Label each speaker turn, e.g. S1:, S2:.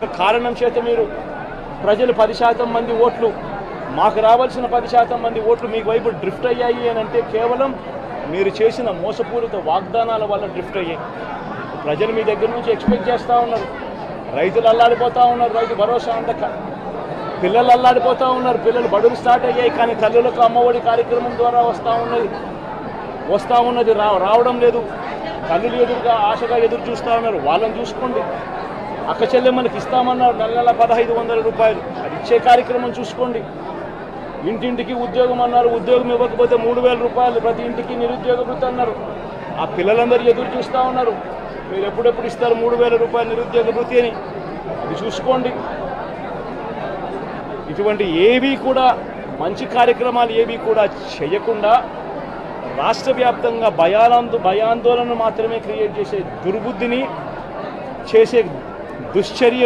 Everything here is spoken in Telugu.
S1: ఒక కారణం చేత మీరు ప్రజలు 10% మంది ఓట్లు మాకు రావాల్సిన 10% మంది ఓట్లు మీకు వైపు డ్రిఫ్ట్ అయ్యాయి అని అంటే కేవలం మీరు చేసిన మోసపూరిత వాగ్దానాల వల్ల డ్రిఫ్ట్ అయ్యాయి. ప్రజలు మీ దగ్గర నుంచి ఎక్స్పెక్ట్ చేస్తూ ఉన్నారు. రైతులు అల్లాడిపోతూ ఉన్నారు, రైతు భరోసా అందక. పిల్లలు అల్లాడిపోతూ ఉన్నారు, పిల్లలు బడులు స్టార్ట్ అయ్యాయి కానీ తల్లులకు అమ్మఒడి కార్యక్రమం ద్వారా వస్తూ ఉన్నది రావడం లేదు. తల్లులు ఎదురుగా ఆశగా ఎదురు చూస్తూ ఉన్నారు. వాళ్ళని చూసుకోండి. అక్క చెల్లెమ్మలకి ఇస్తామన్నారు నెల 1500 రూపాయలు, అది ఇచ్చే కార్యక్రమం చూసుకోండి. ఇంటింటికి ఉద్యోగం అన్నారు, ఉద్యోగం ఇవ్వకపోతే 3000 రూపాయలు ప్రతి ఇంటికి నిరుద్యోగ వృత్తి అన్నారు. ఆ పిల్లలందరూ ఎదురు చూస్తూ ఉన్నారు, మీరు ఎప్పుడెప్పుడు ఇస్తారు 3000 రూపాయలు నిరుద్యోగ వృత్తి అని. అది చూసుకోండి. ఇటువంటి ఏవి కూడా మంచి కార్యక్రమాలు ఏవి కూడా చేయకుండా రాష్ట్ర వ్యాప్తంగా భయాందోళన మాత్రమే క్రియేట్ చేసే దుర్బుద్ధిని చేసే దుశ్చర్యను